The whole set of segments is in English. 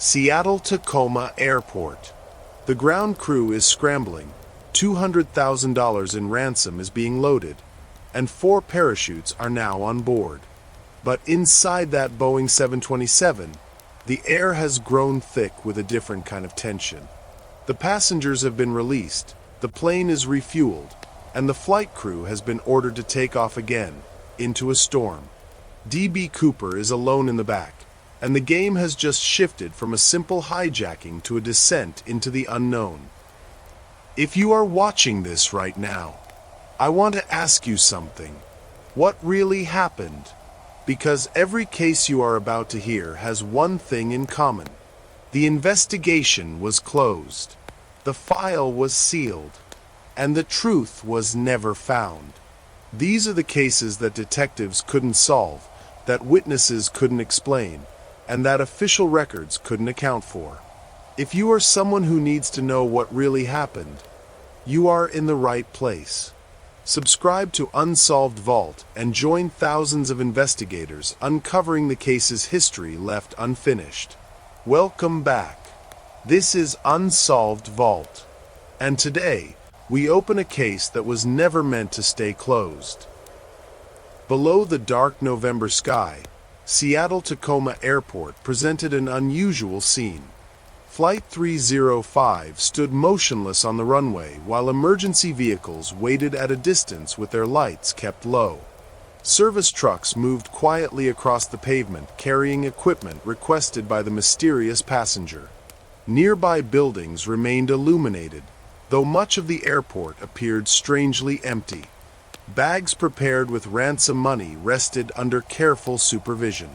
Seattle-Tacoma Airport. The ground crew is scrambling. $200,000 in ransom is being loaded, and 4 parachutes are now on board. But inside that Boeing 727, the air has grown thick with a different kind of tension. The passengers have been released, the plane is refueled, and the flight crew has been ordered to take off again, into a storm. D.B. Cooper is alone in the back, and the game has just shifted from a simple hijacking to a descent into the unknown. If you are watching this right now, I want to ask you something. What really happened? Because every case you are about to hear has one thing in common. The investigation was closed. The file was sealed. And the truth was never found. These are the cases that detectives couldn't solve, that witnesses couldn't explain, and that official records couldn't account for. If you are someone who needs to know what really happened, you are in the right place. Subscribe to Unsolved Vault and join thousands of investigators uncovering the case's history left unfinished. Welcome back. This is Unsolved Vault. And today, we open a case that was never meant to stay closed. Below the dark November sky, Seattle-Tacoma Airport presented an unusual scene. Flight 305 stood motionless on the runway while emergency vehicles waited at a distance with their lights kept low. Service trucks moved quietly across the pavement carrying equipment requested by the mysterious passenger. Nearby buildings remained illuminated, though much of the airport appeared strangely empty. Bags prepared with ransom money rested under careful supervision.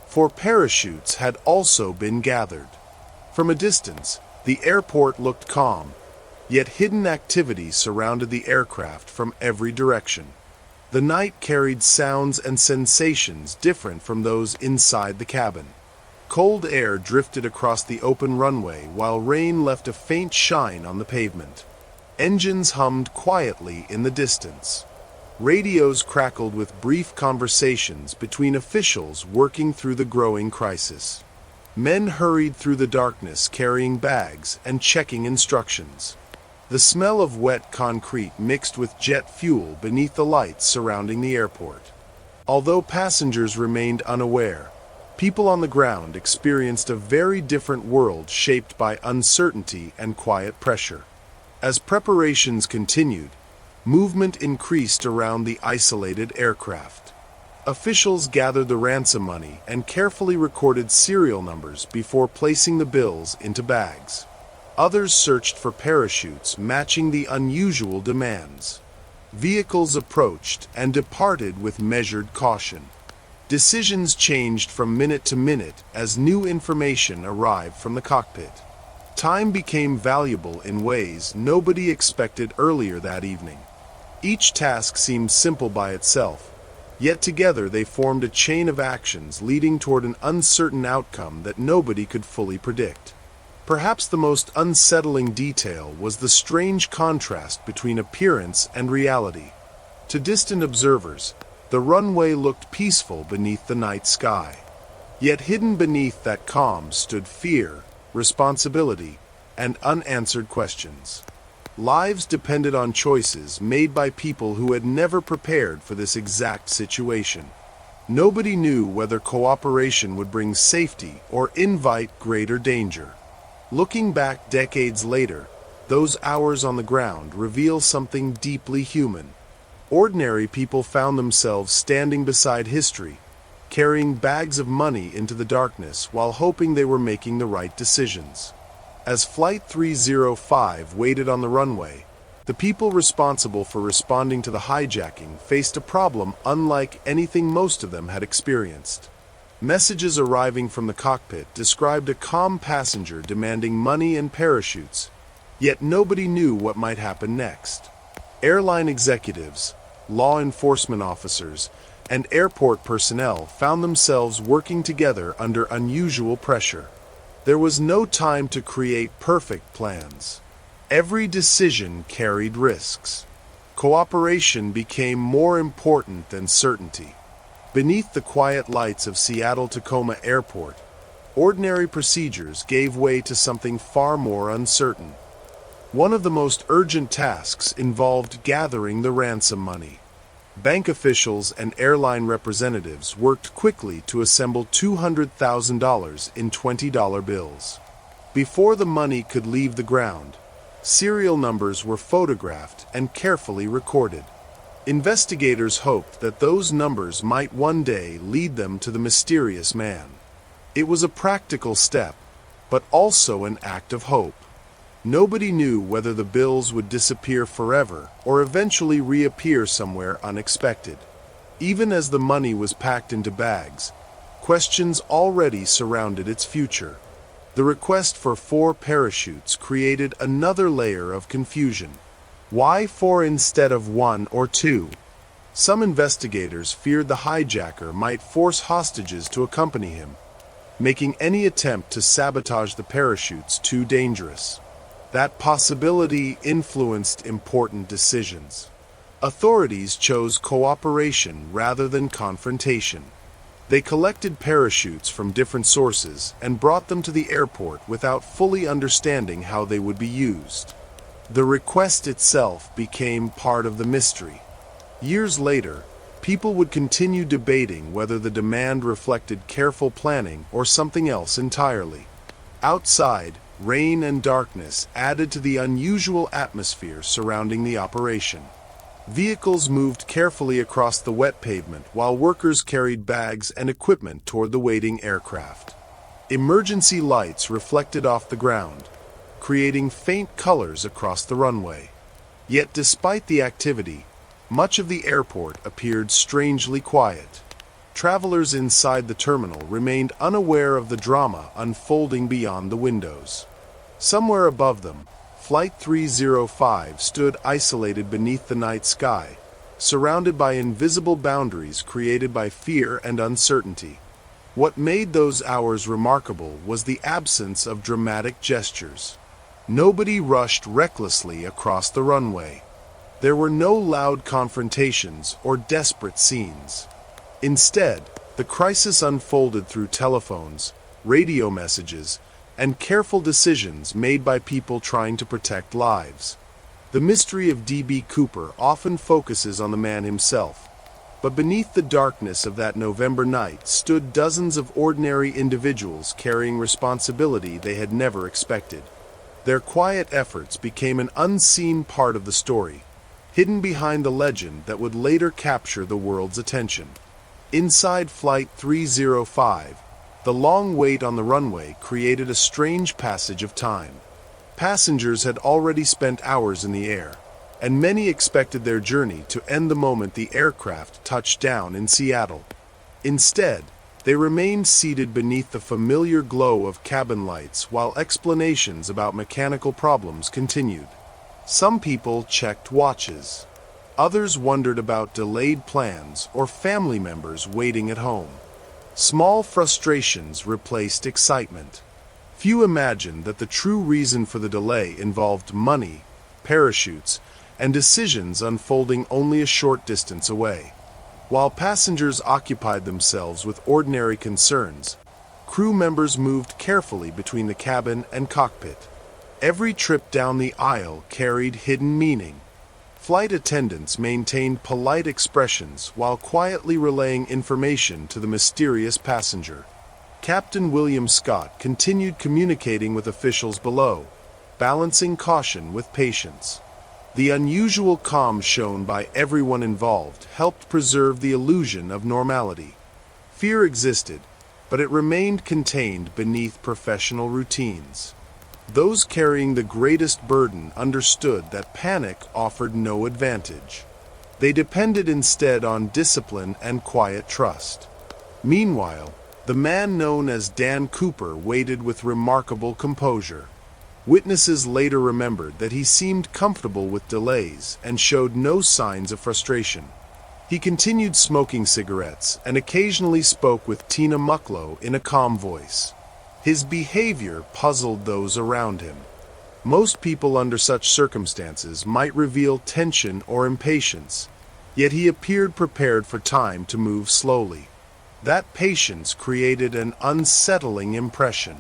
4 parachutes had also been gathered. From a distance, the airport looked calm, yet hidden activity surrounded the aircraft from every direction. The night carried sounds and sensations different from those inside the cabin. Cold air drifted across the open runway while rain left a faint shine on the pavement. Engines hummed quietly in the distance. Radios crackled with brief conversations between officials working through the growing crisis. Men hurried through the darkness carrying bags and checking instructions. The smell of wet concrete mixed with jet fuel beneath the lights surrounding the airport. Although passengers remained unaware, people on the ground experienced a very different world shaped by uncertainty and quiet pressure. As preparations continued, movement increased around the isolated aircraft. Officials gathered the ransom money and carefully recorded serial numbers before placing the bills into bags. Others searched for parachutes matching the unusual demands. Vehicles approached and departed with measured caution. Decisions changed from minute to minute as new information arrived from the cockpit. Time became valuable in ways nobody expected earlier that evening. Each task seemed simple by itself, yet together they formed a chain of actions leading toward an uncertain outcome that nobody could fully predict. Perhaps the most unsettling detail was the strange contrast between appearance and reality. To distant observers, the runway looked peaceful beneath the night sky. Yet hidden beneath that calm stood fear, responsibility, and unanswered questions. Lives depended on choices made by people who had never prepared for this exact situation. Nobody knew whether cooperation would bring safety or invite greater danger. Looking back decades later, those hours on the ground reveal something deeply human. Ordinary people found themselves standing beside history, carrying bags of money into the darkness while hoping they were making the right decisions. As Flight 305 waited on the runway, the people responsible for responding to the hijacking faced a problem unlike anything most of them had experienced. Messages arriving from the cockpit described a calm passenger demanding money and parachutes, yet nobody knew what might happen next. Airline executives, law enforcement officers, and airport personnel found themselves working together under unusual pressure. There was no time to create perfect plans. Every decision carried risks. Cooperation became more important than certainty. Beneath the quiet lights of Seattle-Tacoma Airport, ordinary procedures gave way to something far more uncertain. One of the most urgent tasks involved gathering the ransom money. Bank officials and airline representatives worked quickly to assemble $200,000 in $20 bills. Before the money could leave the ground, serial numbers were photographed and carefully recorded. Investigators hoped that those numbers might one day lead them to the mysterious man. It was a practical step, but also an act of hope. Nobody knew whether the bills would disappear forever or eventually reappear somewhere unexpected. Even as the money was packed into bags, questions already surrounded its future. The request for 4 parachutes created another layer of confusion. Why 4 instead of 1 or 2? Some investigators feared the hijacker might force hostages to accompany him, making any attempt to sabotage the parachutes too dangerous. That possibility influenced important decisions. Authorities chose cooperation rather than confrontation. They collected parachutes from different sources and brought them to the airport without fully understanding how they would be used. The request itself became part of the mystery. Years later, people would continue debating whether the demand reflected careful planning or something else entirely. Outside, rain and darkness added to the unusual atmosphere surrounding the operation. Vehicles moved carefully across the wet pavement while workers carried bags and equipment toward the waiting aircraft. Emergency lights reflected off the ground, creating faint colors across the runway. Yet despite the activity, much of the airport appeared strangely quiet. Travelers inside the terminal remained unaware of the drama unfolding beyond the windows. Somewhere above them, Flight 305 stood isolated beneath the night sky, surrounded by invisible boundaries created by fear and uncertainty. What made those hours remarkable was the absence of dramatic gestures. Nobody rushed recklessly across the runway. There were no loud confrontations or desperate scenes. Instead, the crisis unfolded through telephones, radio messages, and careful decisions made by people trying to protect lives. The mystery of D.B. Cooper often focuses on the man himself, but beneath the darkness of that November night stood dozens of ordinary individuals carrying responsibility they had never expected. Their quiet efforts became an unseen part of the story, hidden behind the legend that would later capture the world's attention. Inside Flight 305, the long wait on the runway created a strange passage of time. Passengers had already spent hours in the air, and many expected their journey to end the moment the aircraft touched down in Seattle. Instead, they remained seated beneath the familiar glow of cabin lights while explanations about mechanical problems continued. Some people checked watches. Others wondered about delayed plans or family members waiting at home. Small frustrations replaced excitement. Few imagined that the true reason for the delay involved money, parachutes, and decisions unfolding only a short distance away. While passengers occupied themselves with ordinary concerns, crew members moved carefully between the cabin and cockpit. Every trip down the aisle carried hidden meaning. Flight attendants maintained polite expressions while quietly relaying information to the mysterious passenger. Captain William Scott continued communicating with officials below, balancing caution with patience. The unusual calm shown by everyone involved helped preserve the illusion of normality. Fear existed, but it remained contained beneath professional routines. Those carrying the greatest burden understood that panic offered no advantage. They depended instead on discipline and quiet trust. Meanwhile, the man known as Dan Cooper waited with remarkable composure. Witnesses later remembered that he seemed comfortable with delays and showed no signs of frustration. He continued smoking cigarettes and occasionally spoke with Tina Mucklow in a calm voice. His behavior puzzled those around him. Most people under such circumstances might reveal tension or impatience, yet he appeared prepared for time to move slowly. That patience created an unsettling impression.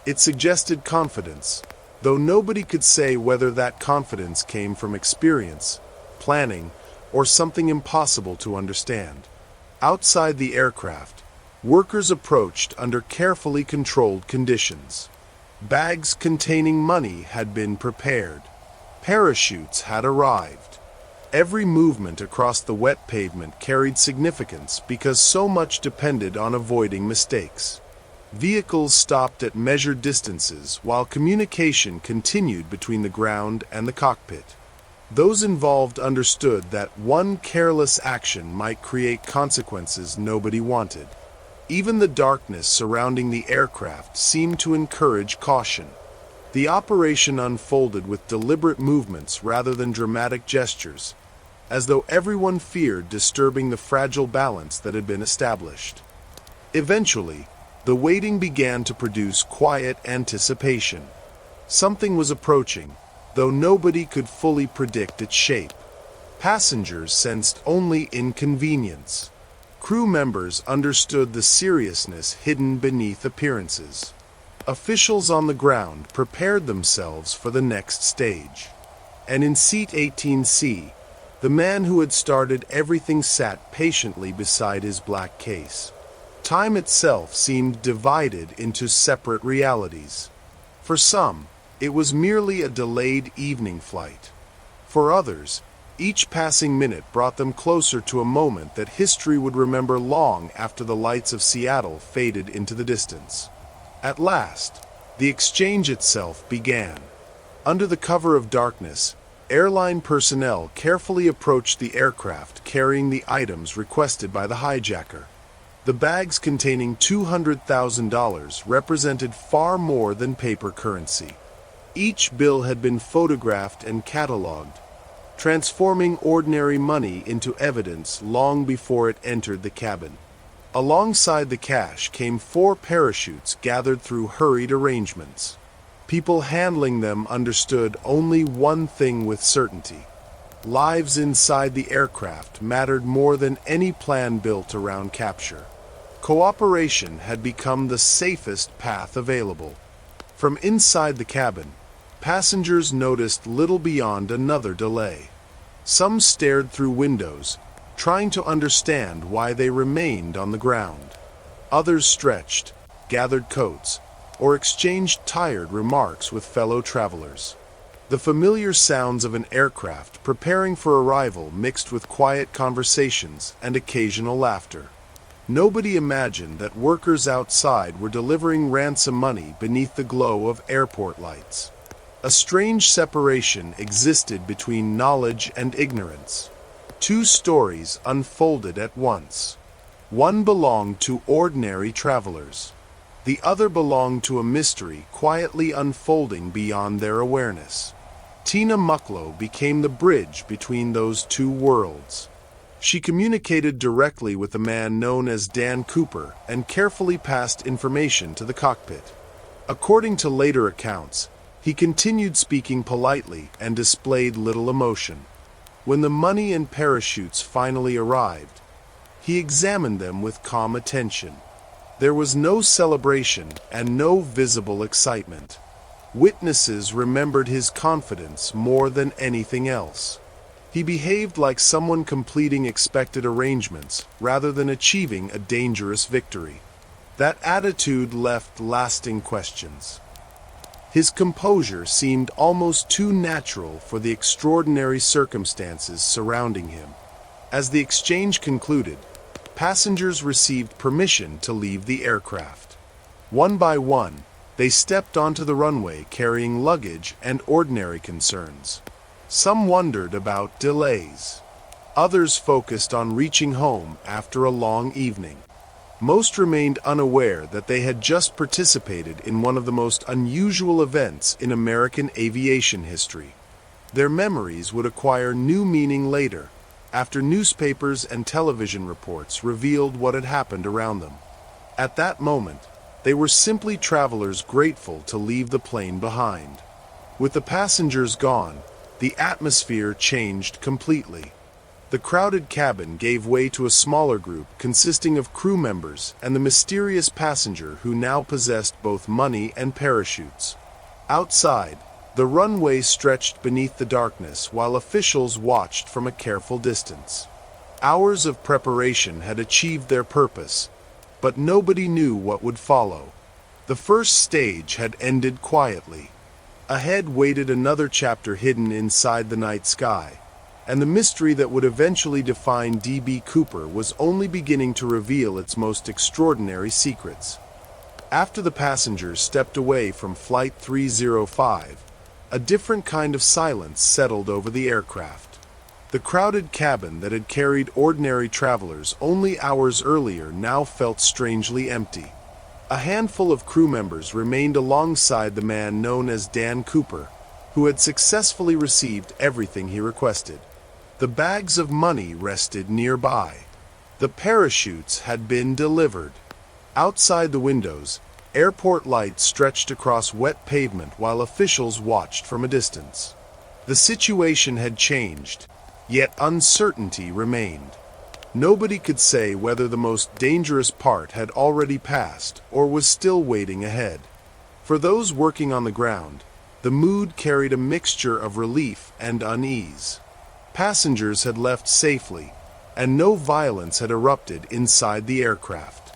It suggested confidence, though nobody could say whether that confidence came from experience, planning, or something impossible to understand. Outside the aircraft, workers approached under carefully controlled conditions. Bags containing money had been prepared. Parachutes had arrived. Every movement across the wet pavement carried significance because so much depended on avoiding mistakes. Vehicles stopped at measured distances while communication continued between the ground and the cockpit. Those involved understood that one careless action might create consequences nobody wanted. Even the darkness surrounding the aircraft seemed to encourage caution. The operation unfolded with deliberate movements rather than dramatic gestures, as though everyone feared disturbing the fragile balance that had been established. Eventually, the waiting began to produce quiet anticipation. Something was approaching, though nobody could fully predict its shape. Passengers sensed only inconvenience. Crew members understood the seriousness hidden beneath appearances. Officials on the ground prepared themselves for the next stage. And in seat 18C, the man who had started everything sat patiently beside his black case. Time itself seemed divided into separate realities. For some, it was merely a delayed evening flight. For others, each passing minute brought them closer to a moment that history would remember long after the lights of Seattle faded into the distance. At last, the exchange itself began. Under the cover of darkness, airline personnel carefully approached the aircraft carrying the items requested by the hijacker. The bags containing $200,000 represented far more than paper currency. Each bill had been photographed and catalogued, transforming ordinary money into evidence long before it entered the cabin. Alongside the cash came 4 parachutes gathered through hurried arrangements. People handling them understood only one thing with certainty. Lives inside the aircraft mattered more than any plan built around capture. Cooperation had become the safest path available. From inside the cabin, passengers noticed little beyond another delay. Some stared through windows, trying to understand why they remained on the ground. Others stretched, gathered coats, or exchanged tired remarks with fellow travelers. The familiar sounds of an aircraft preparing for arrival mixed with quiet conversations and occasional laughter. Nobody imagined that workers outside were delivering ransom money beneath the glow of airport lights. A strange separation existed between knowledge and ignorance. 2 stories unfolded at once. One belonged to ordinary travelers. The other belonged to a mystery quietly unfolding beyond their awareness. Tina Mucklow became the bridge between those 2 worlds. She communicated directly with a man known as Dan Cooper and carefully passed information to the cockpit. According to later accounts, he continued speaking politely and displayed little emotion. When the money and parachutes finally arrived, he examined them with calm attention. There was no celebration and no visible excitement. Witnesses remembered his confidence more than anything else. He behaved like someone completing expected arrangements rather than achieving a dangerous victory. That attitude left lasting questions. His composure seemed almost too natural for the extraordinary circumstances surrounding him. As the exchange concluded, passengers received permission to leave the aircraft. One by one, they stepped onto the runway carrying luggage and ordinary concerns. Some wondered about delays. Others focused on reaching home after a long evening. Most remained unaware that they had just participated in one of the most unusual events in American aviation history. Their memories would acquire new meaning later, after newspapers and television reports revealed what had happened around them. At that moment, they were simply travelers grateful to leave the plane behind. With the passengers gone, the atmosphere changed completely. The crowded cabin gave way to a smaller group consisting of crew members and the mysterious passenger who now possessed both money and parachutes. Outside, the runway stretched beneath the darkness while officials watched from a careful distance. Hours of preparation had achieved their purpose, but nobody knew what would follow. The first stage had ended quietly. Ahead waited another chapter hidden inside the night sky, and the mystery that would eventually define D.B. Cooper was only beginning to reveal its most extraordinary secrets. After the passengers stepped away from Flight 305, a different kind of silence settled over the aircraft. The crowded cabin that had carried ordinary travelers only hours earlier now felt strangely empty. A handful of crew members remained alongside the man known as Dan Cooper, who had successfully received everything he requested. The bags of money rested nearby. The parachutes had been delivered. Outside the windows, airport lights stretched across wet pavement while officials watched from a distance. The situation had changed, yet uncertainty remained. Nobody could say whether the most dangerous part had already passed or was still waiting ahead. For those working on the ground, the mood carried a mixture of relief and unease. Passengers had left safely, and no violence had erupted inside the aircraft.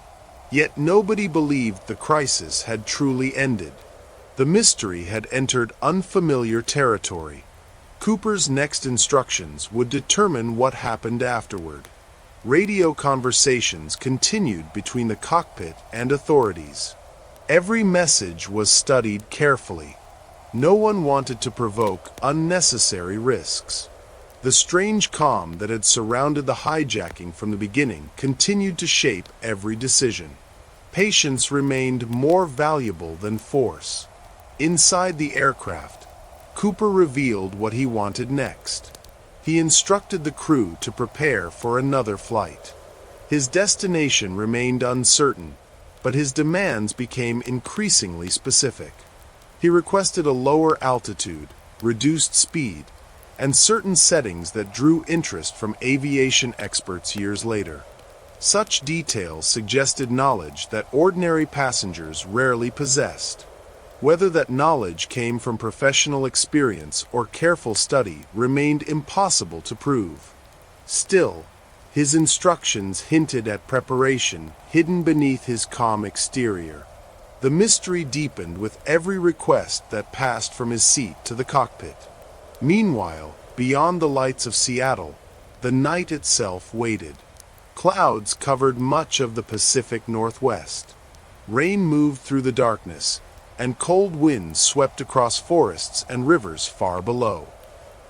Yet nobody believed the crisis had truly ended. The mystery had entered unfamiliar territory. Cooper's next instructions would determine what happened afterward. Radio conversations continued between the cockpit and authorities. Every message was studied carefully. No one wanted to provoke unnecessary risks. The strange calm that had surrounded the hijacking from the beginning continued to shape every decision. Patience remained more valuable than force. Inside the aircraft, Cooper revealed what he wanted next. He instructed the crew to prepare for another flight. His destination remained uncertain, but his demands became increasingly specific. He requested a lower altitude, reduced speed, and certain settings that drew interest from aviation experts years later. Such details suggested knowledge that ordinary passengers rarely possessed. Whether that knowledge came from professional experience or careful study remained impossible to prove. Still, his instructions hinted at preparation hidden beneath his calm exterior. The mystery deepened with every request that passed from his seat to the cockpit. Meanwhile, beyond the lights of Seattle, the night itself waited. Clouds covered much of the Pacific Northwest. Rain moved through the darkness, and cold winds swept across forests and rivers far below.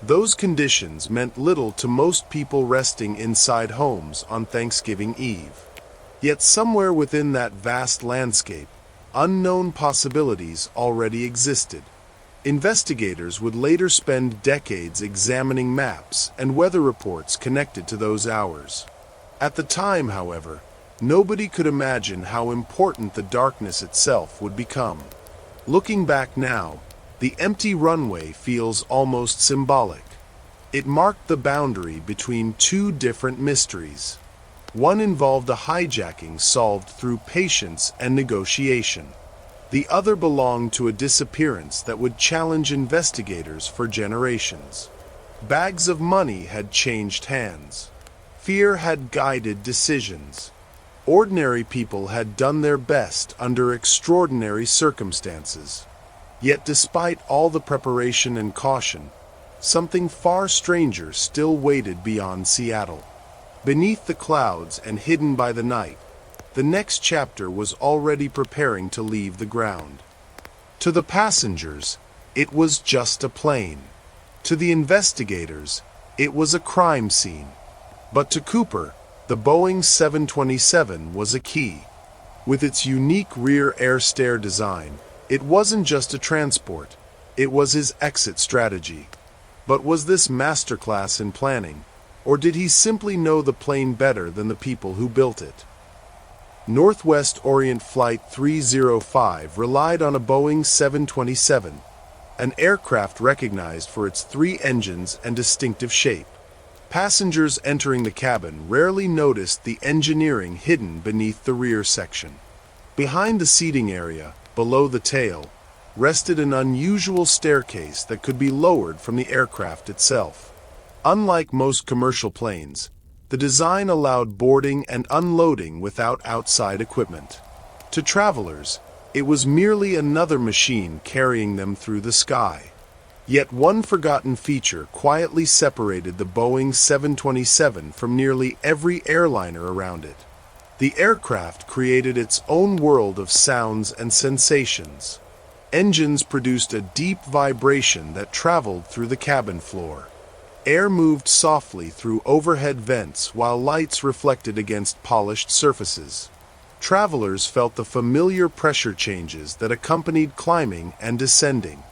Those conditions meant little to most people resting inside homes on Thanksgiving Eve. Yet somewhere within that vast landscape, unknown possibilities already existed. Investigators would later spend decades examining maps and weather reports connected to those hours. At the time, however, nobody could imagine how important the darkness itself would become. Looking back now, the empty runway feels almost symbolic. It marked the boundary between two different mysteries. One involved a hijacking solved through patience and negotiation. The other belonged to a disappearance that would challenge investigators for generations. Bags of money had changed hands. Fear had guided decisions. Ordinary people had done their best under extraordinary circumstances. Yet despite all the preparation and caution, something far stranger still waited beyond Seattle. Beneath the clouds and hidden by the night, the next chapter was already preparing to leave the ground. To the passengers, it was just a plane. To the investigators, it was a crime scene. But to Cooper, the Boeing 727 was a key. With its unique rear air stair design, it wasn't just a transport, it was his exit strategy. But was this masterclass in planning, or did he simply know the plane better than the people who built it? Northwest Orient Flight 305 relied on a Boeing 727, an aircraft recognized for its 3 engines and distinctive shape. Passengers entering the cabin rarely noticed the engineering hidden beneath the rear section. Behind the seating area, below the tail, rested an unusual staircase that could be lowered from the aircraft itself. Unlike most commercial planes, the design allowed boarding and unloading without outside equipment. To travelers, it was merely another machine carrying them through the sky. Yet one forgotten feature quietly separated the Boeing 727 from nearly every airliner around it. The aircraft created its own world of sounds and sensations. Engines produced a deep vibration that traveled through the cabin floor. Air moved softly through overhead vents while lights reflected against polished surfaces. Travelers felt the familiar pressure changes that accompanied climbing and descending.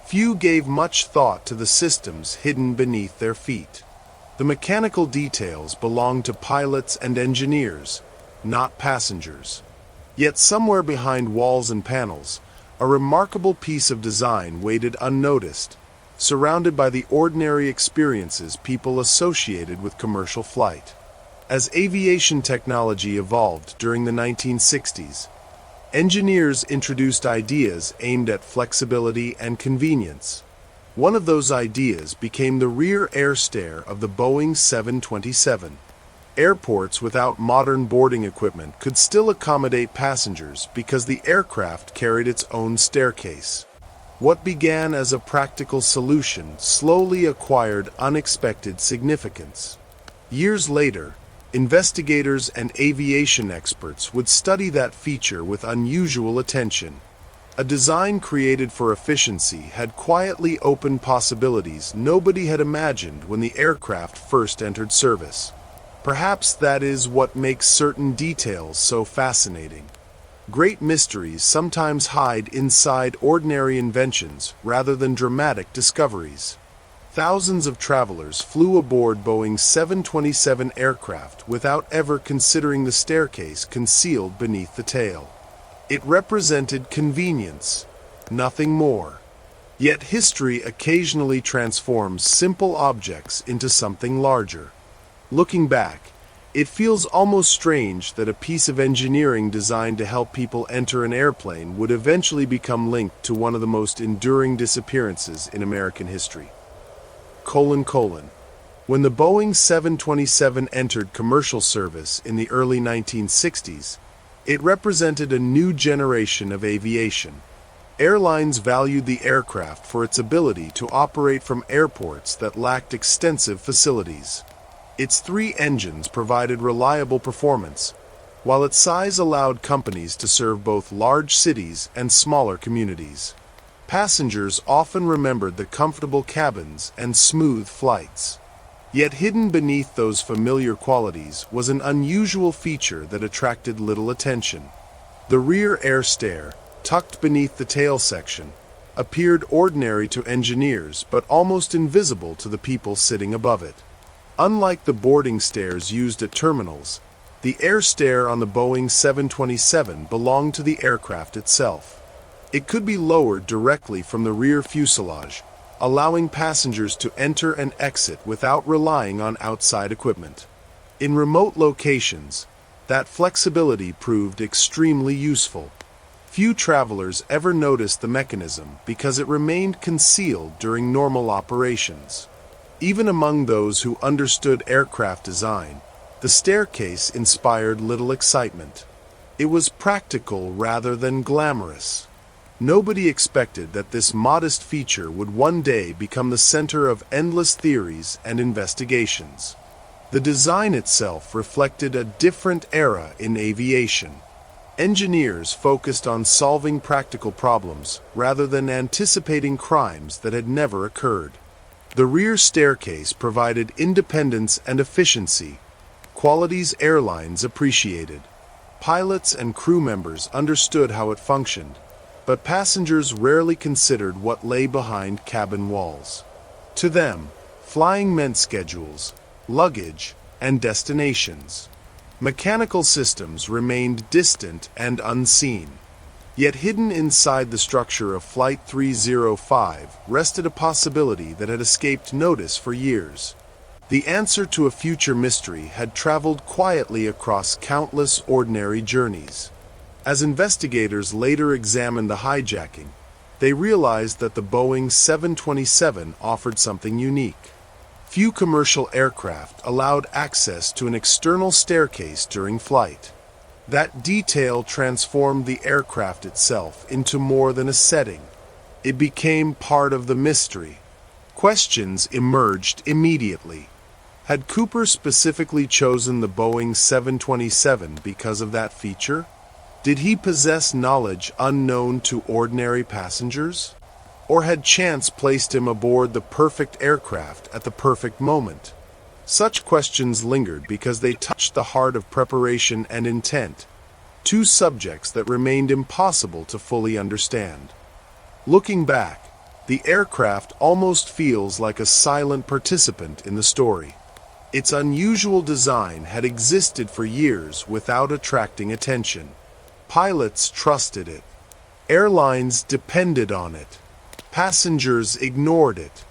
Few gave much thought to the systems hidden beneath their feet. The mechanical details belonged to pilots and engineers, not passengers. Yet somewhere behind walls and panels, a remarkable piece of design waited unnoticed, surrounded by the ordinary experiences people associated with commercial flight. As aviation technology evolved during the 1960s, engineers introduced ideas aimed at flexibility and convenience. One of those ideas became the rear air stair of the Boeing 727. Airports without modern boarding equipment could still accommodate passengers because the aircraft carried its own staircase. What began as a practical solution slowly acquired unexpected significance. Years later, investigators and aviation experts would study that feature with unusual attention. A design created for efficiency had quietly opened possibilities nobody had imagined when the aircraft first entered service. Perhaps that is what makes certain details so fascinating. Great mysteries sometimes hide inside ordinary inventions rather than dramatic discoveries. Thousands of travelers flew aboard Boeing's 727 aircraft without ever considering the staircase concealed beneath the tail. It represented convenience, nothing more. Yet history occasionally transforms simple objects into something larger. Looking back, it feels almost strange that a piece of engineering designed to help people enter an airplane would eventually become linked to one of the most enduring disappearances in American history. When the Boeing 727 entered commercial service in the early 1960s, it represented a new generation of aviation. Airlines valued the aircraft for its ability to operate from airports that lacked extensive facilities. Its 3 engines provided reliable performance, while its size allowed companies to serve both large cities and smaller communities. Passengers often remembered the comfortable cabins and smooth flights. Yet hidden beneath those familiar qualities was an unusual feature that attracted little attention. The rear air stair, tucked beneath the tail section, appeared ordinary to engineers but almost invisible to the people sitting above it. Unlike the boarding stairs used at terminals, the air stair on the Boeing 727 belonged to the aircraft itself. It could be lowered directly from the rear fuselage, allowing passengers to enter and exit without relying on outside equipment. In remote locations, that flexibility proved extremely useful. Few travelers ever noticed the mechanism because it remained concealed during normal operations. Even among those who understood aircraft design, the staircase inspired little excitement. It was practical rather than glamorous. Nobody expected that this modest feature would one day become the center of endless theories and investigations. The design itself reflected a different era in aviation. Engineers focused on solving practical problems rather than anticipating crimes that had never occurred. The rear staircase provided independence and efficiency, qualities airlines appreciated. Pilots and crew members understood how it functioned, but passengers rarely considered what lay behind cabin walls. To them, flying meant schedules, luggage, and destinations. Mechanical systems remained distant and unseen. Yet hidden inside the structure of Flight 305 rested a possibility that had escaped notice for years. The answer to a future mystery had traveled quietly across countless ordinary journeys. As investigators later examined the hijacking, they realized that the Boeing 727 offered something unique. Few commercial aircraft allowed access to an external staircase during flight. That detail transformed the aircraft itself into more than a setting. It became part of the mystery. Questions emerged immediately. Had Cooper specifically chosen the Boeing 727 because of that feature? Did he possess knowledge unknown to ordinary passengers? Or had chance placed him aboard the perfect aircraft at the perfect moment? Such questions lingered because they touched the heart of preparation and intent, two subjects that remained impossible to fully understand. Looking back, the aircraft almost feels like a silent participant in the story. Its unusual design had existed for years without attracting attention. Pilots trusted it. Airlines depended on it. Passengers ignored it.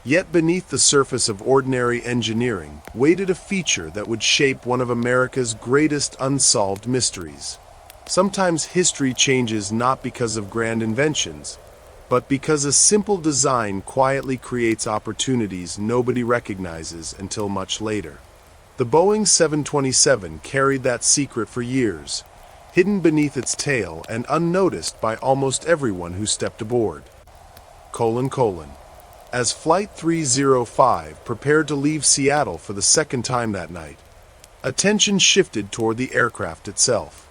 Yet beneath the surface of ordinary engineering waited a feature that would shape one of America's greatest unsolved mysteries. Sometimes history changes not because of grand inventions, but because a simple design quietly creates opportunities nobody recognizes until much later. The Boeing 727 carried that secret for years, hidden beneath its tail and unnoticed by almost everyone who stepped aboard. As Flight 305 prepared to leave Seattle for the second time that night, attention shifted toward the aircraft itself.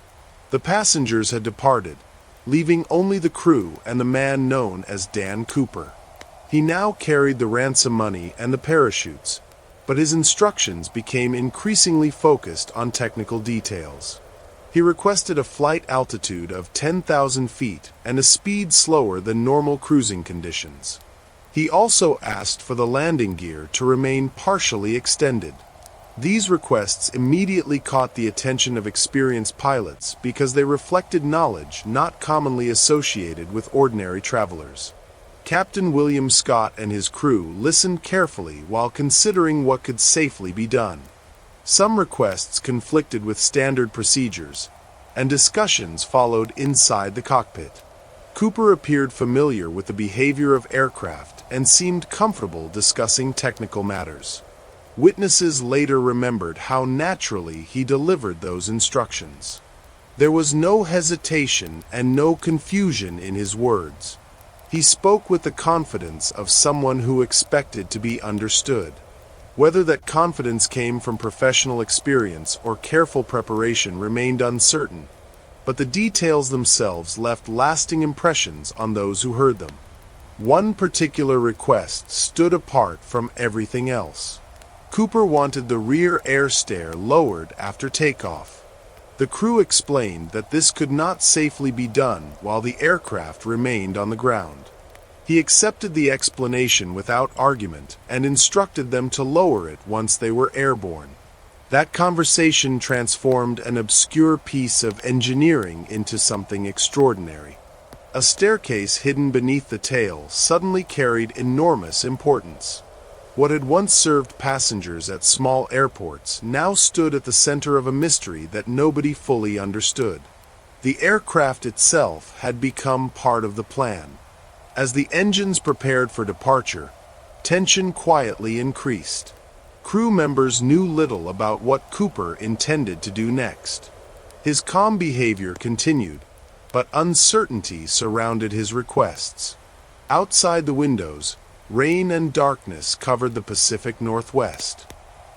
The passengers had departed, leaving only the crew and the man known as Dan Cooper. He now carried the ransom money and the parachutes, but his instructions became increasingly focused on technical details. He requested a flight altitude of 10,000 feet and a speed slower than normal cruising conditions. He also asked for the landing gear to remain partially extended. These requests immediately caught the attention of experienced pilots because they reflected knowledge not commonly associated with ordinary travelers. Captain William Scott and his crew listened carefully while considering what could safely be done. Some requests conflicted with standard procedures, and discussions followed inside the cockpit. Cooper appeared familiar with the behavior of aircraft and seemed comfortable discussing technical matters. Witnesses later remembered how naturally he delivered those instructions. There was no hesitation and no confusion in his words. He spoke with the confidence of someone who expected to be understood. Whether that confidence came from professional experience or careful preparation remained uncertain, but the details themselves left lasting impressions on those who heard them. One particular request stood apart from everything else. Cooper wanted the rear air stair lowered after takeoff. The crew explained that this could not safely be done while the aircraft remained on the ground. He accepted the explanation without argument and instructed them to lower it once they were airborne. That conversation transformed an obscure piece of engineering into something extraordinary. A staircase hidden beneath the tail suddenly carried enormous importance. What had once served passengers at small airports now stood at the center of a mystery that nobody fully understood. The aircraft itself had become part of the plan. As the engines prepared for departure, tension quietly increased. Crew members knew little about what Cooper intended to do next. His calm behavior continued, but uncertainty surrounded his requests. Outside the windows, rain and darkness covered the Pacific Northwest.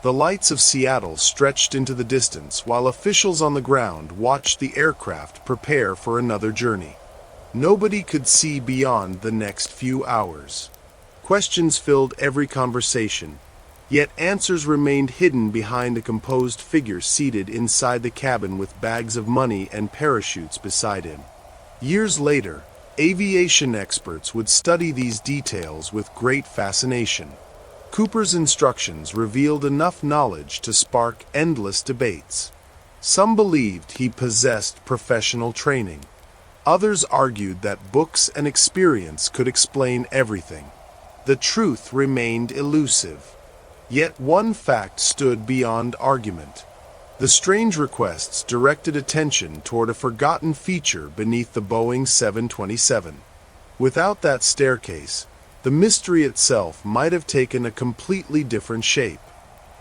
The lights of Seattle stretched into the distance while officials on the ground watched the aircraft prepare for another journey. Nobody could see beyond the next few hours. Questions filled every conversation, yet answers remained hidden behind a composed figure seated inside the cabin with bags of money and parachutes beside him. Years later, aviation experts would study these details with great fascination. Cooper's instructions revealed enough knowledge to spark endless debates. Some believed he possessed professional training. Others argued that books and experience could explain everything. The truth remained elusive. Yet one fact stood beyond argument. The strange requests directed attention toward a forgotten feature beneath the Boeing 727. Without that staircase, the mystery itself might have taken a completely different shape.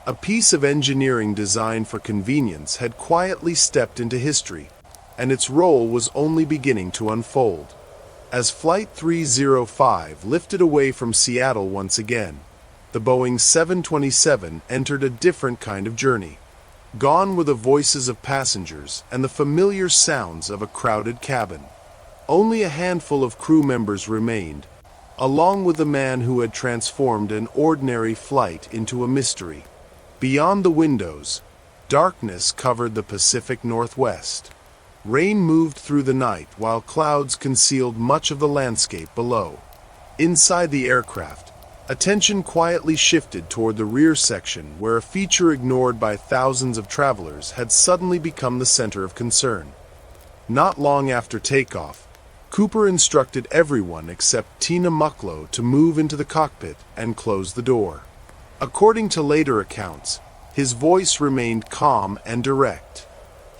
A piece of engineering designed for convenience had quietly stepped into history, and its role was only beginning to unfold. As Flight 305 lifted away from Seattle once again, the Boeing 727 entered a different kind of journey. Gone were the voices of passengers and the familiar sounds of a crowded cabin. Only a handful of crew members remained, along with the man who had transformed an ordinary flight into a mystery. Beyond the windows, darkness covered the Pacific Northwest. Rain moved through the night while clouds concealed much of the landscape below. Inside the aircraft, attention quietly shifted toward the rear section where a feature ignored by thousands of travelers had suddenly become the center of concern. Not long after takeoff, Cooper instructed everyone except Tina Mucklow to move into the cockpit and close the door. According to later accounts, his voice remained calm and direct.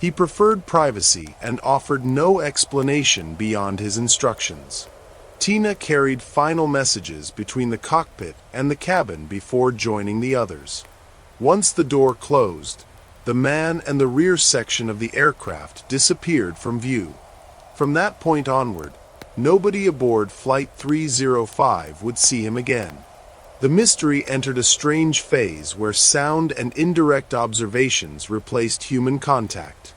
He preferred privacy and offered no explanation beyond his instructions. Tina carried final messages between the cockpit and the cabin before joining the others. Once the door closed, the man and the rear section of the aircraft disappeared from view. From that point onward, nobody aboard Flight 305 would see him again. The mystery entered a strange phase where sound and indirect observations replaced human contact.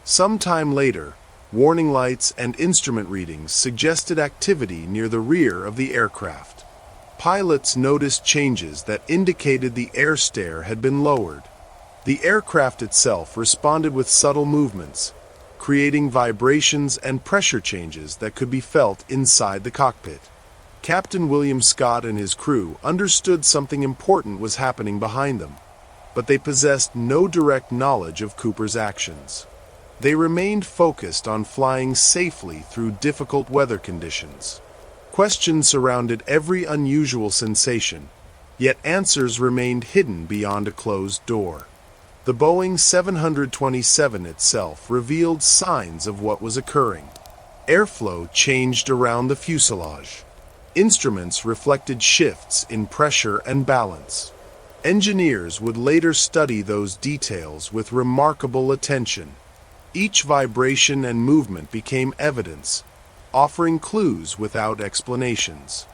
Sometime later, warning lights and instrument readings suggested activity near the rear of the aircraft. Pilots noticed changes that indicated the air stair had been lowered. The aircraft itself responded with subtle movements, creating vibrations and pressure changes that could be felt inside the cockpit. Captain William Scott and his crew understood something important was happening behind them, but they possessed no direct knowledge of Cooper's actions. They remained focused on flying safely through difficult weather conditions. Questions surrounded every unusual sensation, yet answers remained hidden beyond a closed door. The Boeing 727 itself revealed signs of what was occurring. Airflow changed around the fuselage. Instruments reflected shifts in pressure and balance. Engineers would later study those details with remarkable attention. Each vibration and movement became evidence, offering clues without explanations.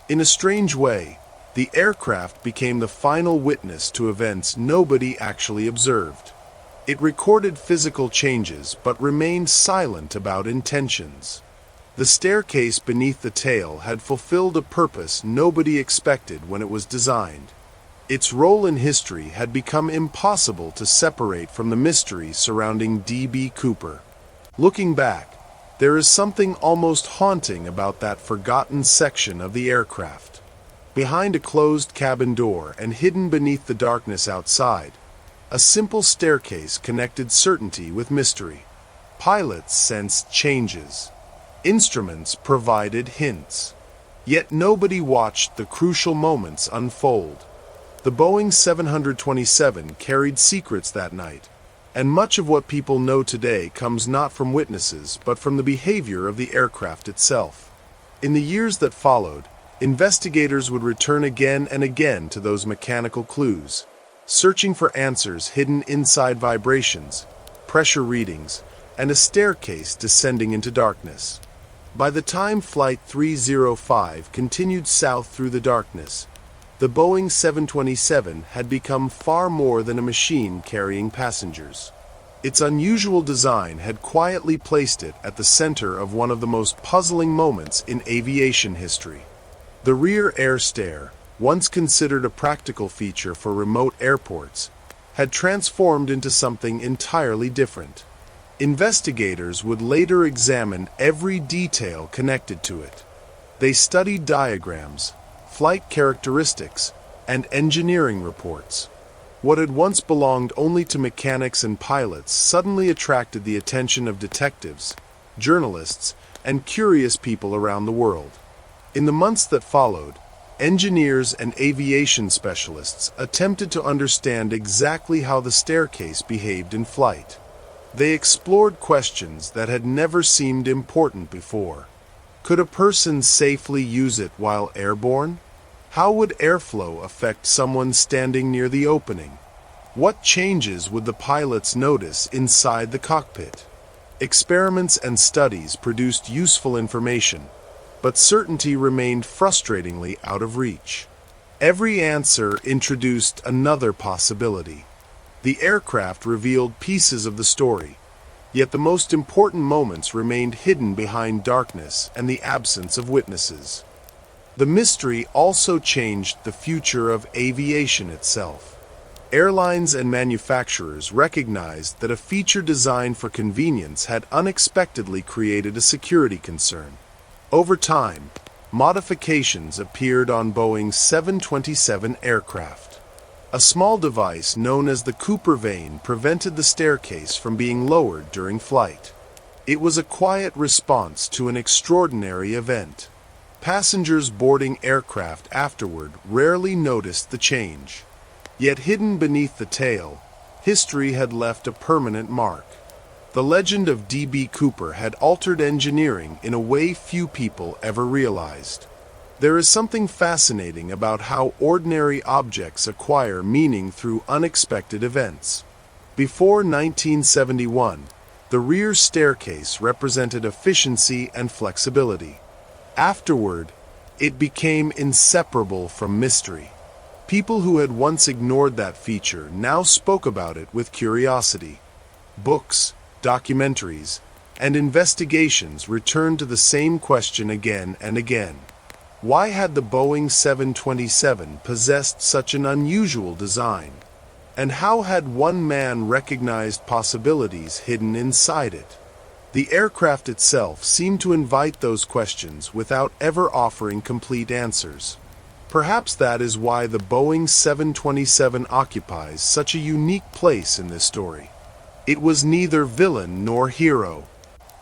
In a strange way, the aircraft became the final witness to events nobody actually observed. It recorded physical changes but remained silent about intentions. The staircase beneath the tail had fulfilled a purpose nobody expected when it was designed. Its role in history had become impossible to separate from the mystery surrounding D.B. Cooper. Looking back, there is something almost haunting about that forgotten section of the aircraft. Behind a closed cabin door and hidden beneath the darkness outside, a simple staircase connected certainty with mystery. Pilots sensed changes. Instruments provided hints. Yet nobody watched the crucial moments unfold. The Boeing 727 carried secrets that night, and much of what people know today comes not from witnesses but from the behavior of the aircraft itself. In the years that followed, investigators would return again and again to those mechanical clues, searching for answers hidden inside vibrations, pressure readings, and a staircase descending into darkness. By the time Flight 305 continued south through the darkness, the Boeing 727 had become far more than a machine carrying passengers. Its unusual design had quietly placed it at the center of one of the most puzzling moments in aviation history. The rear air stair, once considered a practical feature for remote airports, had transformed into something entirely different. Investigators would later examine every detail connected to it. They studied diagrams, flight characteristics, and engineering reports. What had once belonged only to mechanics and pilots suddenly attracted the attention of detectives, journalists, and curious people around the world. In the months that followed, Engineers and aviation specialists attempted to understand exactly how the staircase behaved in flight. They explored questions that had never seemed important before. Could a person safely use it while airborne? How would airflow affect someone standing near the opening? What changes would the pilots notice inside the cockpit? Experiments and studies produced useful information, but certainty remained frustratingly out of reach. Every answer introduced another possibility. The aircraft revealed pieces of the story, yet the most important moments remained hidden behind darkness and the absence of witnesses. The mystery also changed the future of aviation itself. Airlines and manufacturers recognized that a feature designed for convenience had unexpectedly created a security concern. Over time, modifications appeared on Boeing's 727 aircraft. A small device known as the Cooper vane prevented the staircase from being lowered during flight. It was a quiet response to an extraordinary event. Passengers boarding aircraft afterward rarely noticed the change. Yet hidden beneath the tail, history had left a permanent mark. The legend of D.B. Cooper had altered engineering in a way few people ever realized. There is something fascinating about how ordinary objects acquire meaning through unexpected events. Before 1971, the rear staircase represented efficiency and flexibility. Afterward, it became inseparable from mystery. People who had once ignored that feature now spoke about it with curiosity. Books, documentaries, and investigations returned to the same question again and again. Why had the Boeing 727 possessed such an unusual design? And how had one man recognized possibilities hidden inside it? The aircraft itself seemed to invite those questions without ever offering complete answers. Perhaps that is why the Boeing 727 occupies such a unique place in this story. It was neither villain nor hero.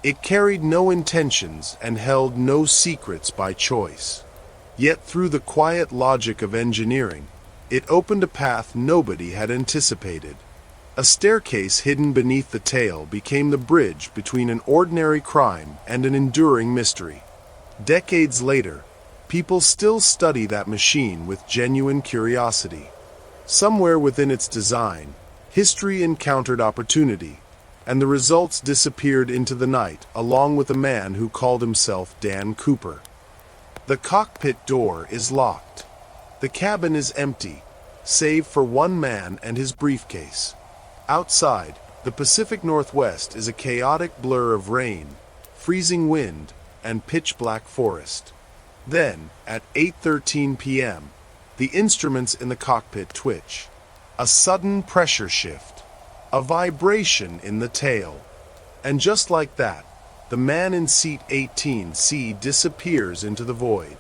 It carried no intentions and held no secrets by choice. Yet through the quiet logic of engineering, it opened a path nobody had anticipated. A staircase hidden beneath the tail became the bridge between an ordinary crime and an enduring mystery. Decades later, people still study that machine with genuine curiosity. Somewhere within its design, history encountered opportunity, and the results disappeared into the night along with a man who called himself Dan Cooper. The cockpit door is locked. The cabin is empty, save for one man and his briefcase. Outside, the Pacific Northwest is a chaotic blur of rain, freezing wind, and pitch-black forest. Then, at 8:13 p.m., the instruments in the cockpit twitch. A sudden pressure shift. A vibration in the tail. And just like that, the man in seat 18C disappears into the void.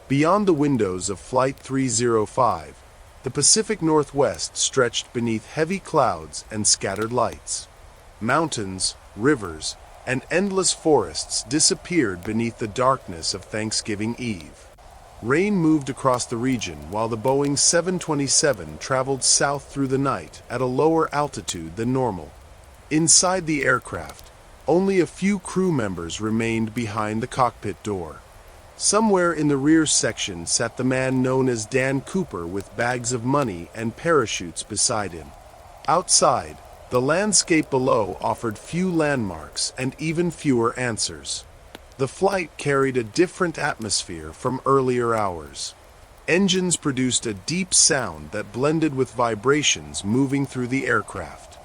Beyond the windows of Flight 305, the Pacific Northwest stretched beneath heavy clouds and scattered lights. Mountains, rivers, and endless forests disappeared beneath the darkness of Thanksgiving Eve. Rain moved across the region while the Boeing 727 traveled south through the night at a lower altitude than normal. Inside the aircraft, only a few crew members remained behind the cockpit door. Somewhere in the rear section sat the man known as Dan Cooper with bags of money and parachutes beside him. Outside, the landscape below offered few landmarks and even fewer answers. The flight carried a different atmosphere from earlier hours. Engines produced a deep sound that blended with vibrations moving through the aircraft.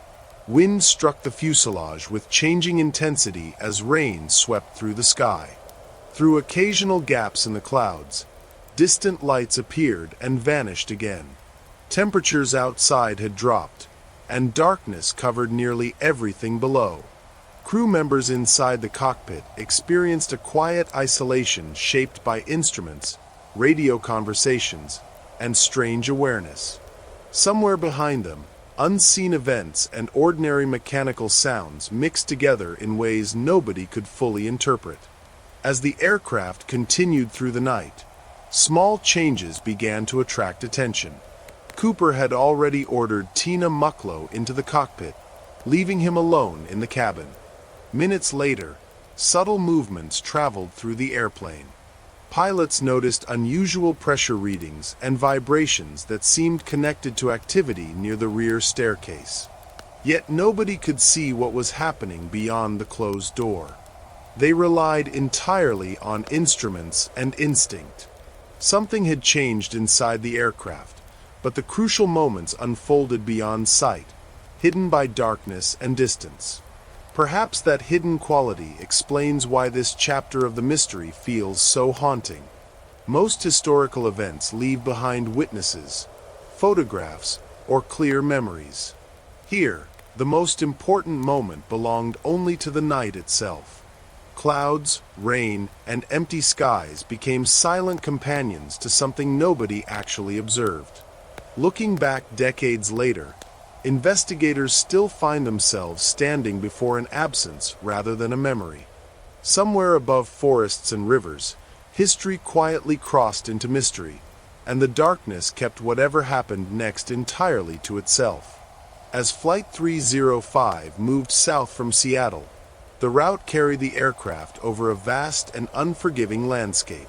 Wind struck the fuselage with changing intensity as rain swept through the sky. Through occasional gaps in the clouds, distant lights appeared and vanished again. Temperatures outside had dropped, and darkness covered nearly everything below. Crew members inside the cockpit experienced a quiet isolation shaped by instruments, radio conversations, and strange awareness. Somewhere behind them, unseen events and ordinary mechanical sounds mixed together in ways nobody could fully interpret. As the aircraft continued through the night, Small changes began to attract attention. Cooper had already ordered Tina Mucklow into the cockpit, leaving him alone in the cabin. Minutes later, subtle movements traveled through the airplane. Pilots noticed unusual pressure readings and vibrations that seemed connected to activity near the rear staircase. Yet nobody could see what was happening beyond the closed door. They relied entirely on instruments and instinct. Something had changed inside the aircraft, but the crucial moments unfolded beyond sight, hidden by darkness and distance. Perhaps that hidden quality explains why this chapter of the mystery feels so haunting. Most historical events leave behind witnesses, photographs, or clear memories. Here, the most important moment belonged only to the night itself. Clouds, rain, and empty skies became silent companions to something nobody actually observed. Looking back decades later, investigators still find themselves standing before an absence rather than a memory. Somewhere above forests and rivers, history quietly crossed into mystery, and the darkness kept whatever happened next entirely to itself. As Flight 305 moved south from Seattle, the route carried the aircraft over a vast and unforgiving landscape.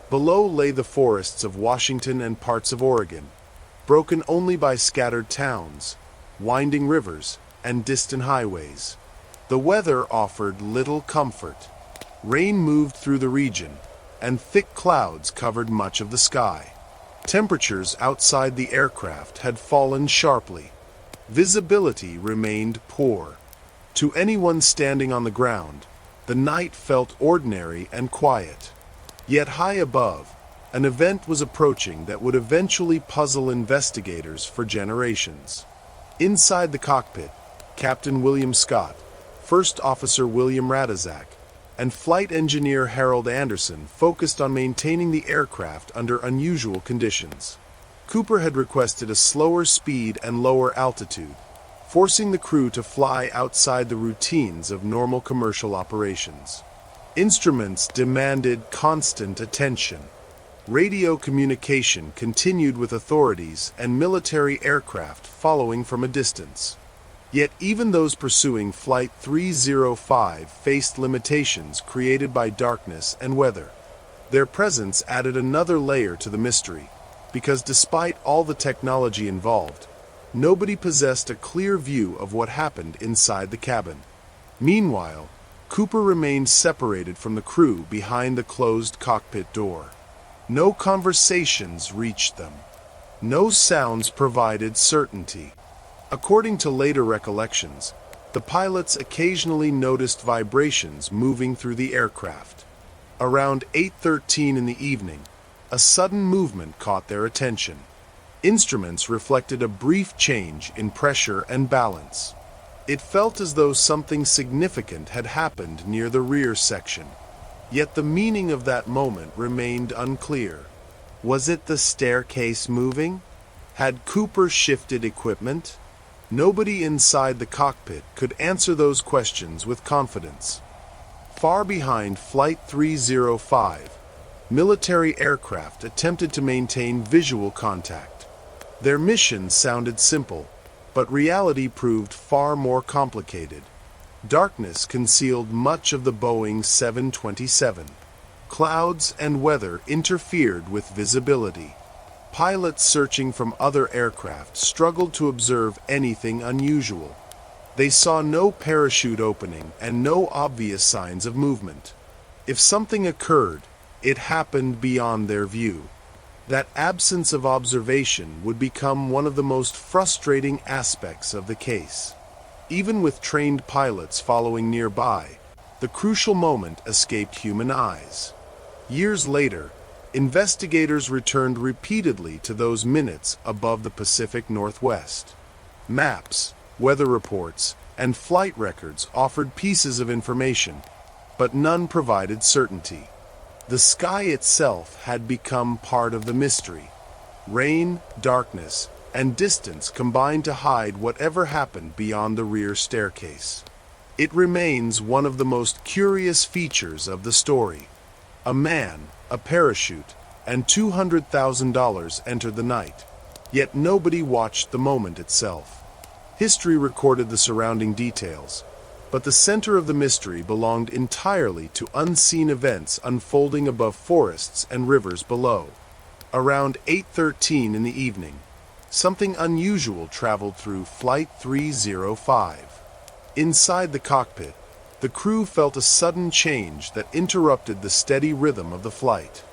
Below lay the forests of Washington and parts of Oregon, broken only by scattered towns, winding rivers, and distant highways. The weather offered little comfort. Rain moved through the region, and thick clouds covered much of the sky. Temperatures outside the aircraft had fallen sharply. Visibility remained poor. To anyone standing on the ground, the night felt ordinary and quiet. Yet high above, an event was approaching that would eventually puzzle investigators for generations. Inside the cockpit, Captain William Scott, First Officer William Radazak, and Flight Engineer Harold Anderson focused on maintaining the aircraft under unusual conditions. Cooper had requested a slower speed and lower altitude, forcing the crew to fly outside the routines of normal commercial operations. Instruments demanded constant attention. Radio communication continued with authorities and military aircraft following from a distance. Yet even those pursuing Flight 305 faced limitations created by darkness and weather. Their presence added another layer to the mystery, because despite all the technology involved, nobody possessed a clear view of what happened inside the cabin. Meanwhile, Cooper remained separated from the crew behind the closed cockpit door. No conversations reached them. No sounds provided certainty. According to later recollections, the pilots occasionally noticed vibrations moving through the aircraft. Around 8:13 in the evening, a sudden movement caught their attention. Instruments reflected a brief change in pressure and balance. It felt as though something significant had happened near the rear section. Yet the meaning of that moment remained unclear. Was it the staircase moving? Had Cooper shifted equipment? Nobody inside the cockpit could answer those questions with confidence. Far behind Flight 305, military aircraft attempted to maintain visual contact. Their mission sounded simple, but reality proved far more complicated. Darkness concealed much of the Boeing 727. Clouds and weather interfered with visibility. Pilots searching from other aircraft struggled to observe anything unusual. They saw no parachute opening and no obvious signs of movement. If something occurred, it happened beyond their view. That absence of observation would become one of the most frustrating aspects of the case. Even with trained pilots following nearby, the crucial moment escaped human eyes. Years later, investigators returned repeatedly to those minutes above the Pacific Northwest. Maps, weather reports, and flight records offered pieces of information, but none provided certainty. The sky itself had become part of the mystery. Rain, darkness, and distance combined to hide whatever happened beyond the rear staircase. It remains one of the most curious features of the story. A man, a parachute, and $200,000 entered the night. Yet nobody watched the moment itself. History recorded the surrounding details, but the center of the mystery belonged entirely to unseen events unfolding above forests and rivers below. Around 8:13 in the evening, something unusual traveled through Flight 305. Inside the cockpit, the crew felt a sudden change that interrupted the steady rhythm of the flight.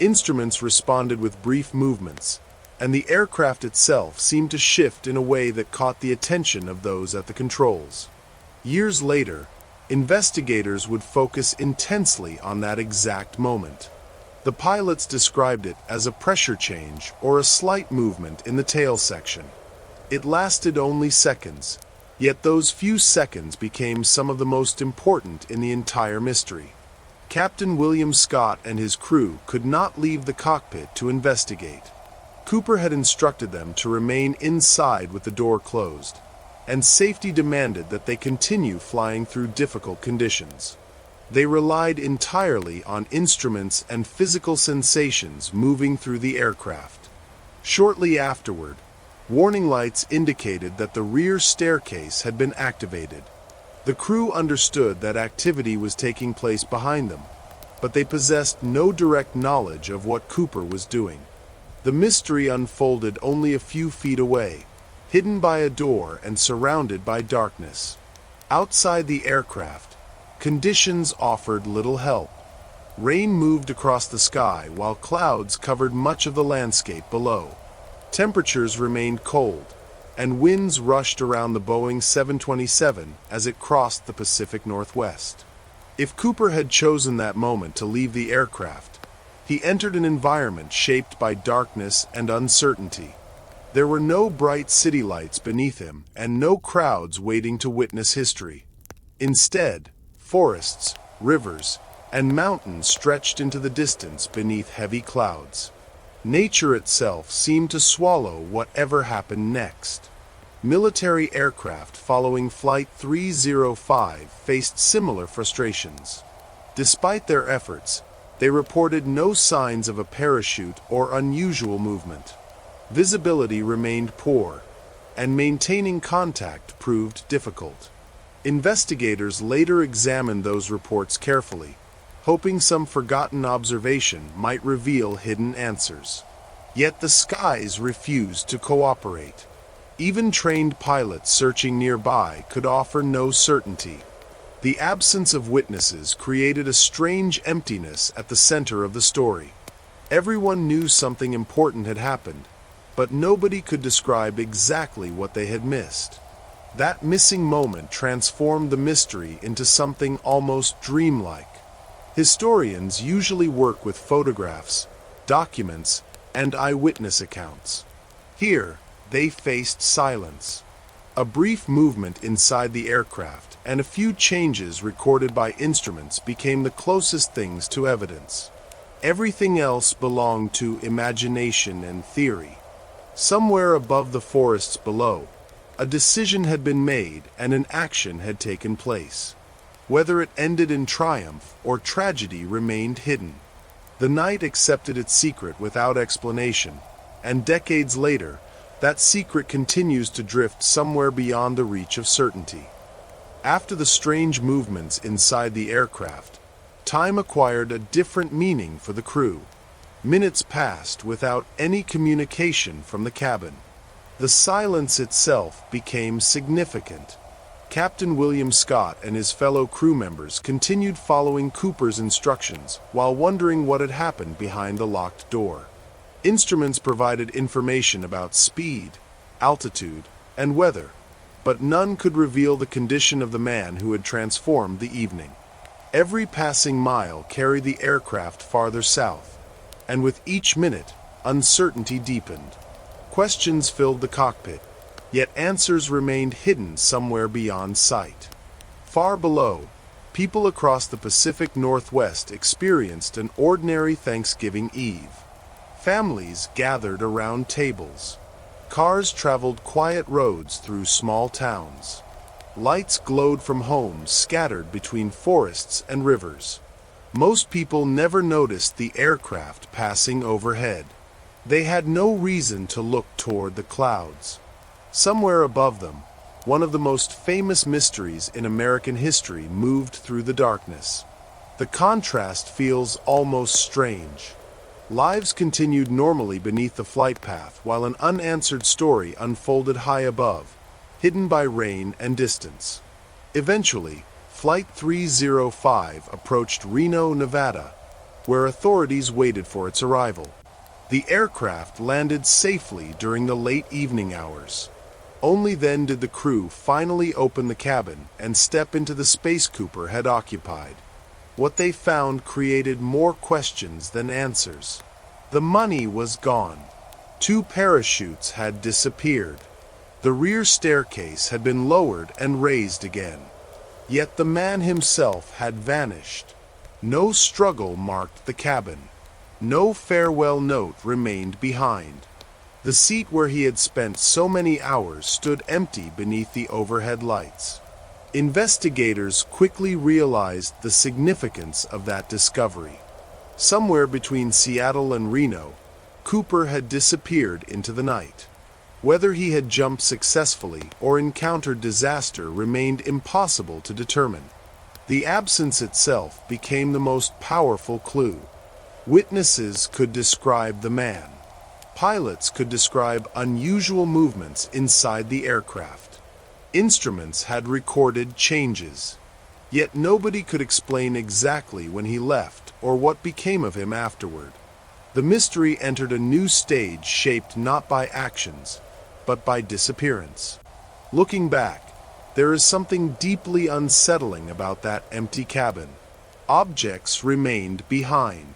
Instruments responded with brief movements, and the aircraft itself seemed to shift in a way that caught the attention of those at the controls. Years later, investigators would focus intensely on that exact moment. The pilots described it as a pressure change or a slight movement in the tail section. It lasted only seconds, yet those few seconds became some of the most important in the entire mystery. Captain William Scott and his crew could not leave the cockpit to investigate. Cooper had instructed them to remain inside with the door closed, and safety demanded that they continue flying through difficult conditions. They relied entirely on instruments and physical sensations moving through the aircraft. Shortly afterward, warning lights indicated that the rear staircase had been activated. The crew understood that activity was taking place behind them, but they possessed no direct knowledge of what Cooper was doing. The mystery unfolded only a few feet away, hidden by a door and surrounded by darkness. Outside the aircraft, conditions offered little help. Rain moved across the sky while clouds covered much of the landscape below. Temperatures remained cold, and winds rushed around the Boeing 727 as it crossed the Pacific Northwest. If Cooper had chosen that moment to leave the aircraft, he entered an environment shaped by darkness and uncertainty. There were no bright city lights beneath him and no crowds waiting to witness history. Instead, forests, rivers, and mountains stretched into the distance beneath heavy clouds. Nature itself seemed to swallow whatever happened next. Military aircraft following Flight 305 faced similar frustrations. Despite their efforts, they reported no signs of a parachute or unusual movement. Visibility remained poor, and maintaining contact proved difficult. Investigators later examined those reports carefully, hoping some forgotten observation might reveal hidden answers. Yet the skies refused to cooperate. Even trained pilots searching nearby could offer no certainty. The absence of witnesses created a strange emptiness at the center of the story. Everyone knew something important had happened, but nobody could describe exactly what they had missed. That missing moment transformed the mystery into something almost dreamlike. Historians usually work with photographs, documents, and eyewitness accounts. Here, they faced silence. A brief movement inside the aircraft and a few changes recorded by instruments became the closest things to evidence. Everything else belonged to imagination and theory. Somewhere above the forests below, a decision had been made and an action had taken place. Whether it ended in triumph or tragedy remained hidden. The night accepted its secret without explanation, and decades later, that secret continues to drift somewhere beyond the reach of certainty. After the strange movements inside the aircraft, time acquired a different meaning for the crew. Minutes passed without any communication from the cabin. The silence itself became significant. Captain William Scott and his fellow crew members continued following Cooper's instructions while wondering what had happened behind the locked door. Instruments provided information about speed, altitude, and weather, but none could reveal the condition of the man who had transformed the evening. Every passing mile carried the aircraft farther south, and with each minute, uncertainty deepened. Questions filled the cockpit, yet answers remained hidden somewhere beyond sight. Far below, people across the Pacific Northwest experienced an ordinary Thanksgiving Eve. Families gathered around tables. Cars traveled quiet roads through small towns. Lights glowed from homes scattered between forests and rivers. Most people never noticed the aircraft passing overhead. They had no reason to look toward the clouds. Somewhere above them, one of the most famous mysteries in American history moved through the darkness. The contrast feels almost strange. Lives continued normally beneath the flight path while an unanswered story unfolded high above, hidden by rain and distance. Eventually, Flight 305 approached Reno, Nevada, where authorities waited for its arrival. The aircraft landed safely during the late evening hours. Only then did the crew finally open the cabin and step into the space Cooper had occupied. What they found created more questions than answers. The money was gone. 2 parachutes had disappeared. The rear staircase had been lowered and raised again. Yet the man himself had vanished. No struggle marked the cabin. No farewell note remained behind. The seat where he had spent so many hours stood empty beneath the overhead lights. Investigators quickly realized the significance of that discovery. Somewhere between Seattle and Reno, Cooper had disappeared into the night. Whether he had jumped successfully or encountered disaster remained impossible to determine. The absence itself became the most powerful clue. Witnesses could describe the man. Pilots could describe unusual movements inside the aircraft. Instruments had recorded changes. Yet nobody could explain exactly when he left or what became of him afterward. The mystery entered a new stage shaped not by actions, but by disappearance. Looking back, there is something deeply unsettling about that empty cabin. Objects remained behind.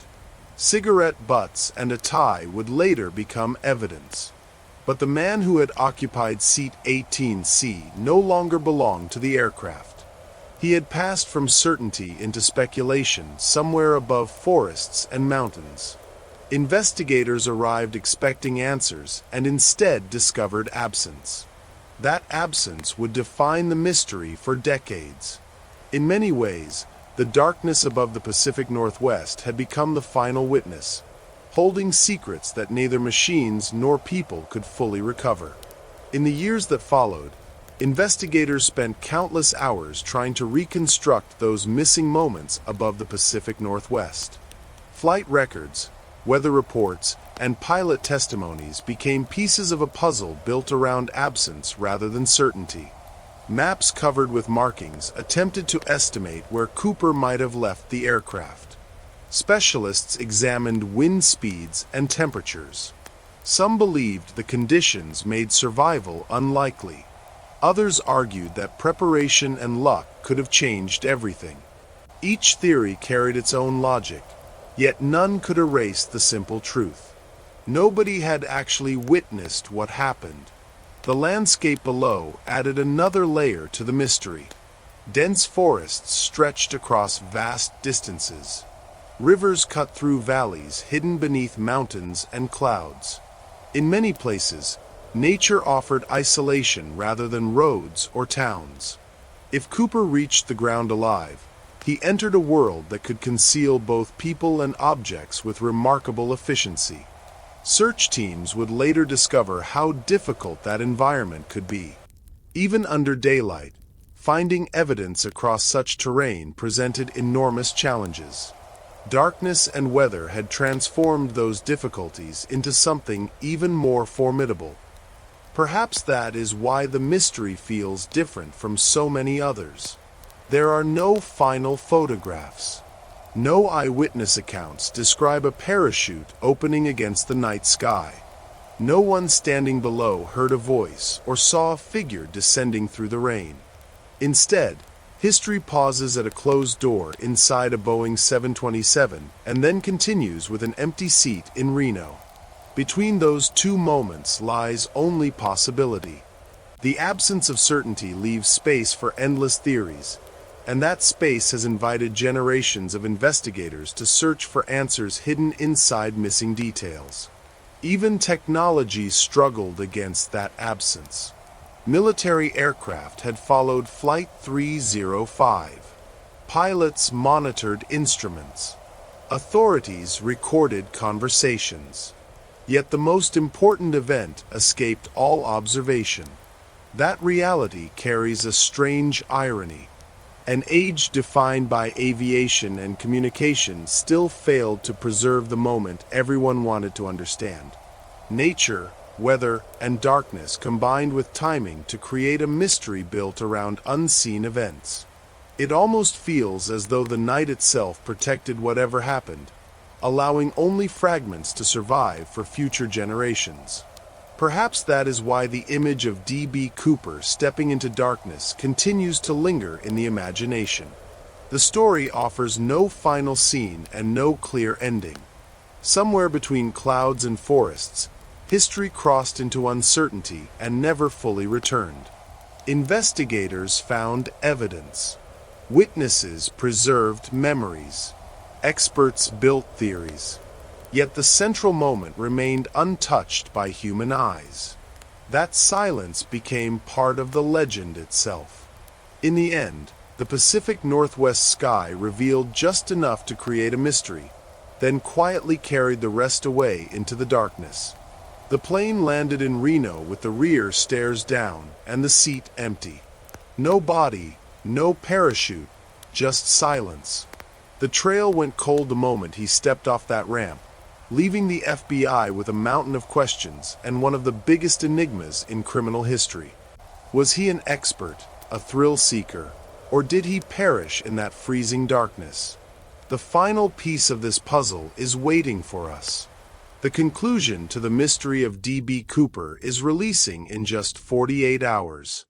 Cigarette butts and a tie would later become evidence. But the man who had occupied seat 18C no longer belonged to the aircraft. He had passed from certainty into speculation somewhere above forests and mountains. Investigators arrived expecting answers and instead discovered absence. That absence would define the mystery for decades. In many ways, the darkness above the Pacific Northwest had become the final witness, holding secrets that neither machines nor people could fully recover. In the years that followed, investigators spent countless hours trying to reconstruct those missing moments above the Pacific Northwest. Flight records, weather reports, and pilot testimonies became pieces of a puzzle built around absence rather than certainty. Maps covered with markings attempted to estimate where Cooper might have left the aircraft. Specialists examined wind speeds and temperatures. Some believed the conditions made survival unlikely. Others argued that preparation and luck could have changed everything. Each theory carried its own logic, yet none could erase the simple truth. Nobody had actually witnessed what happened. The landscape below added another layer to the mystery. Dense forests stretched across vast distances. Rivers cut through valleys hidden beneath mountains and clouds. In many places, nature offered isolation rather than roads or towns. If Cooper reached the ground alive, he entered a world that could conceal both people and objects with remarkable efficiency. Search teams would later discover how difficult that environment could be. Even under daylight, finding evidence across such terrain presented enormous challenges. Darkness and weather had transformed those difficulties into something even more formidable. Perhaps that is why the mystery feels different from so many others. There are no final photographs. No eyewitness accounts describe a parachute opening against the night sky. No one standing below heard a voice or saw a figure descending through the rain. Instead, history pauses at a closed door inside a Boeing 727 and then continues with an empty seat in Reno. Between those two moments lies only possibility. The absence of certainty leaves space for endless theories, and that space has invited generations of investigators to search for answers hidden inside missing details. Even technology struggled against that absence. Military aircraft had followed Flight 305. Pilots monitored instruments. Authorities recorded conversations. Yet the most important event escaped all observation. That reality carries a strange irony. An age defined by aviation and communication still failed to preserve the moment everyone wanted to understand. Nature, weather, and darkness combined with timing to create a mystery built around unseen events. It almost feels as though the night itself protected whatever happened, allowing only fragments to survive for future generations. Perhaps that is why the image of D.B. Cooper stepping into darkness continues to linger in the imagination. The story offers no final scene and no clear ending. Somewhere between clouds and forests, history crossed into uncertainty and never fully returned. Investigators found evidence. Witnesses preserved memories. Experts built theories. Yet the central moment remained untouched by human eyes. That silence became part of the legend itself. In the end, the Pacific Northwest sky revealed just enough to create a mystery, then quietly carried the rest away into the darkness. The plane landed in Reno with the rear stairs down and the seat empty. No body, no parachute, just silence. The trail went cold the moment he stepped off that ramp, leaving the FBI with a mountain of questions and one of the biggest enigmas in criminal history. Was he an expert, a thrill seeker, or did he perish in that freezing darkness? The final piece of this puzzle is waiting for us. The conclusion to the mystery of D.B. Cooper is releasing in just 48 hours.